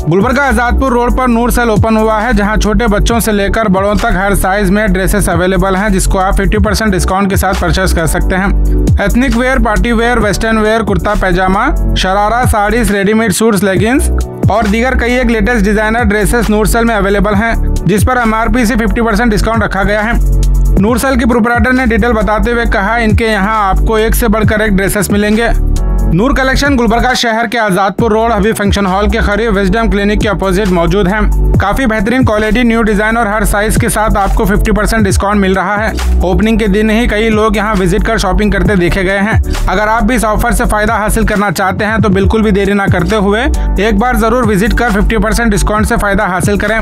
Gulbarga Azadpur road पर नूर cell open हुआ है, जहां छोटे बच्चों से लेकर बड़ों तक हर साइज में ड्रेसेस अवेलेबल हैं, जिसको आप 50% डिस्काउंट के साथ परचेस कर सकते हैं। Ethnic wear, party wear, western wear, kurta pyjama, sharara, saris, readymade suits, leggings और दीगर कई एक latest designer dresses Noor sale में अवेलेबल हैं, जिस पर MRP से 50% डिस्काउंट रखा गया है। नूर सेल के प्रोपराइटर ने डिटेल बताते हुए कहा, इनके यहाँ आपको एक से बढ़कर एक ड्रेसेस मिलेंगे। नूर कलेक्शन गुलबर्गा शहर के आजादपुर रोड हबी फंक्शन हॉल के करीब विजडम क्लिनिक के अपोजिट मौजूद है। काफी बेहतरीन क्वालिटी, न्यू डिजाइन और हर साइज के साथ आपको 50% डिस्काउंट मिल रहा है। ओपनिंग के दिन ही कई लोग यहां विजिट कर शॉपिंग करते देखे गए हैं। अगर आप भी इस ऑफर से फायदा हासिल करना चाहते हैं तो बिल्कुल भी देरी न करते हुए एक बार जरूर विजिट कर 50% डिस्काउंट से फायदा हासिल करें।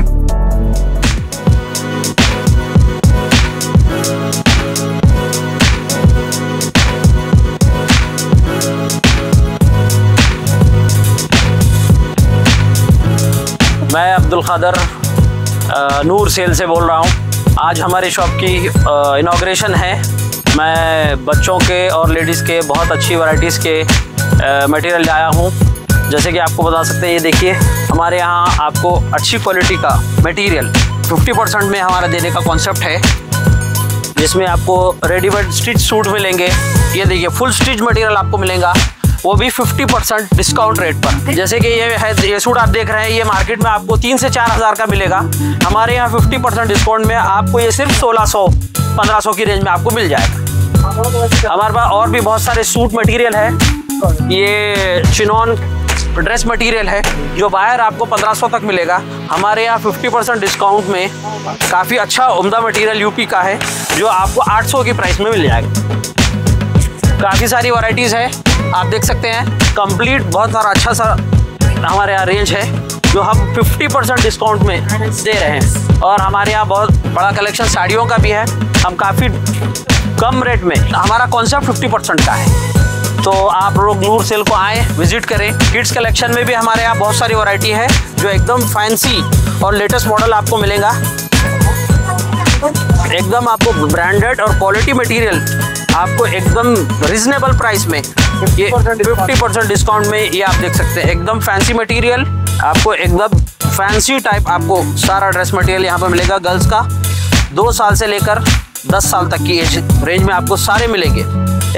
मैं अब्दुल क़ादर नूर सेल से बोल रहा हूँ। आज हमारी शॉप की इनॉग्रेशन है। मैं बच्चों के और लेडीज़ के बहुत अच्छी वैरायटीज़ के मटेरियल लाया हूँ। जैसे कि आपको बता सकते हैं, ये देखिए हमारे यहाँ आपको अच्छी क्वालिटी का मटेरियल 50% में हमारा देने का कॉन्सेप्ट है, जिसमें आपको रेडीमेड स्टिच सूट मिलेंगे। ये देखिए फुल स्टिच मटेरियल आपको मिलेगा, वो भी 50% डिस्काउंट रेट पर। जैसे कि ये सूट आप देख रहे हैं, ये मार्केट में आपको 3 से 4 हज़ार का मिलेगा। हमारे यहाँ 50% डिस्काउंट में आपको ये सिर्फ 1600-1500 की रेंज में आपको मिल जाएगा। हमारे पास और भी बहुत सारे सूट मटेरियल है। ये चिनॉन ड्रेस मटेरियल है जो बाहर आपको 1500 तक मिलेगा। हमारे यहाँ 50% डिस्काउंट में काफ़ी अच्छा उम्दा मटेरियल यूपी का है, जो आपको 800 की प्राइस में मिल जाएगा। काफ़ी सारी वैरायटीज़ है, आप देख सकते हैं। कंप्लीट बहुत सारा अच्छा सा हमारे यहाँ रेंज है, जो हम 50% डिस्काउंट में दे रहे हैं। और हमारे यहाँ बहुत बड़ा कलेक्शन साड़ियों का भी है। हम काफ़ी कम रेट में, हमारा कॉन्सेप्ट 50% का है। तो आप लोग नूर सेल को आएँ, विजिट करें। किड्स कलेक्शन में भी हमारे यहाँ बहुत सारी वैरायटी है, जो एकदम फैंसी और लेटेस्ट मॉडल आपको मिलेगा। एकदम आपको ब्रांडेड और क्वालिटी मटेरियल आपको एकदम रिजनेबल प्राइस में, ये 50% डिस्काउंट में ये आप देख सकते हैं। एकदम फैंसी मटेरियल आपको, एकदम फैंसी टाइप आपको सारा ड्रेस मटेरियल यहाँ पर मिलेगा। गर्ल्स का 2 साल से लेकर 10 साल तक की एज रेंज में आपको सारे मिलेंगे।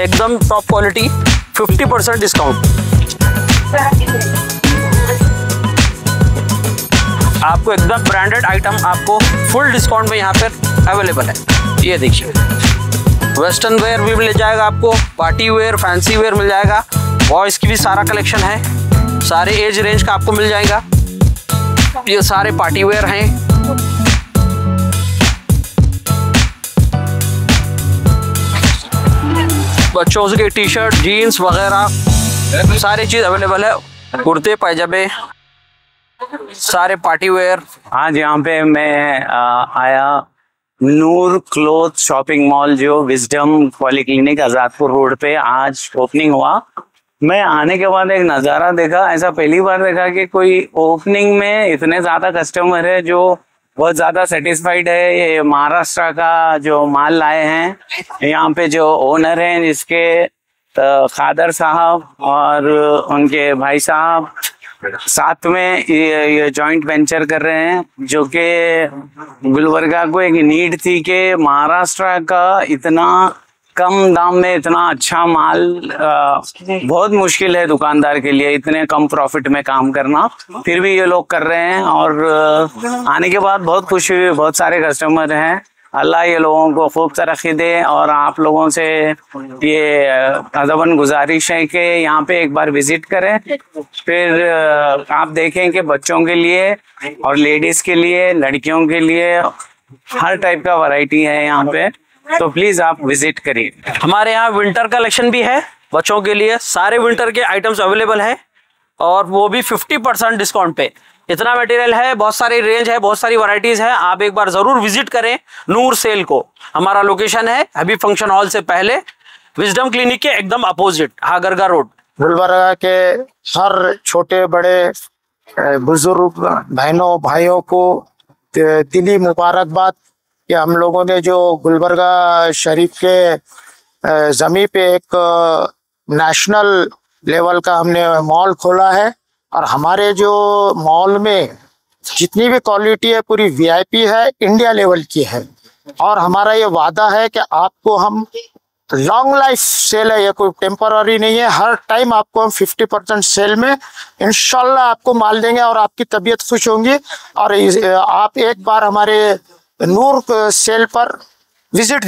एकदम टॉप क्वालिटी, 50% डिस्काउंट। आपको एकदम ब्रांडेड आइटम आपको फुल डिस्काउंट में यहाँ पर अवेलेबल है। ये देखिए वेस्टर्न वेयर भी मिल जाएगा आपको, पार्टी वेयर, फैंसी वेयर मिल जाएगा। बॉयज़ की भी सारा कलेक्शन है, सारे एज रेंज का आपको मिल जाएगा। ये सारे पार्टी वेयर हैं। बच्चों के टी शर्ट, जीन्स वगैरह सारी चीज़ अवेलेबल है। कुर्ते पैजामे, सारे पार्टी वेयर। आज यहाँ पे मैं आया नूर क्लोथ शॉपिंग मॉल, जो विजडम पॉलीक्लिनिक आजादपुर रोड पे आज ओपनिंग हुआ। मैं आने के बाद एक नज़ारा देखा, ऐसा पहली बार देखा कि कोई ओपनिंग में इतने ज़्यादा कस्टमर है जो बहुत ज़्यादा सेटिस्फाइड है। ये महाराष्ट्र का जो माल लाए हैं, यहाँ पे जो ओनर हैं जिसके खादर साहब और उनके भाई साहब साथ में ये जॉइंट वेंचर कर रहे हैं, जो कि गुलबर्गा को एक नीड थी कि महाराष्ट्र का इतना कम दाम में इतना अच्छा माल बहुत मुश्किल है दुकानदार के लिए, इतने कम प्रॉफिट में काम करना। फिर भी ये लोग कर रहे हैं और आने के बाद बहुत खुशी हुई। बहुत सारे कस्टमर हैं। अल्लाह ये लोगों को खूब तरक्की दे। और आप लोगों से ये अदबन गुजारिश है कि यहाँ पे एक बार विजिट करें, फिर आप देखें कि बच्चों के लिए और लेडीज के लिए, लड़कियों के लिए हर टाइप का वैरायटी है यहाँ पे। तो प्लीज आप विजिट करिए। हमारे यहाँ विंटर कलेक्शन भी है बच्चों के लिए, सारे विंटर के आइटम्स अवेलेबल है और वो भी 50% डिस्काउंट पे। इतना मटेरियल है, बहुत सारी रेंज है, बहुत सारी वैरायटीज है। आप एक बार जरूर विजिट करें नूर सेल को। हमारा लोकेशन है हबीब फंक्शन हॉल से पहले, विजडम क्लिनिक के एकदम अपोजिट, हागरगा रोड। गुलबर्गा के हर छोटे बड़े बुजुर्ग बहनों भाइयों को दिली मुबारकबाद कि हम लोगों ने जो गुलबर्गा शरीफ के जमी पे एक नेशनल लेवल का हमने मॉल खोला है। और हमारे जो मॉल में जितनी भी क्वालिटी है पूरी वीआईपी है, इंडिया लेवल की है। और हमारा ये वादा है कि आपको हम लॉन्ग लाइफ सेल है, ये कोई टेम्पररी नहीं है। हर टाइम आपको हम 50% सेल में इंशाल्लाह आपको माल देंगे और आपकी तबीयत खुश होंगी। और आप एक बार हमारे नूर सेल पर विजिट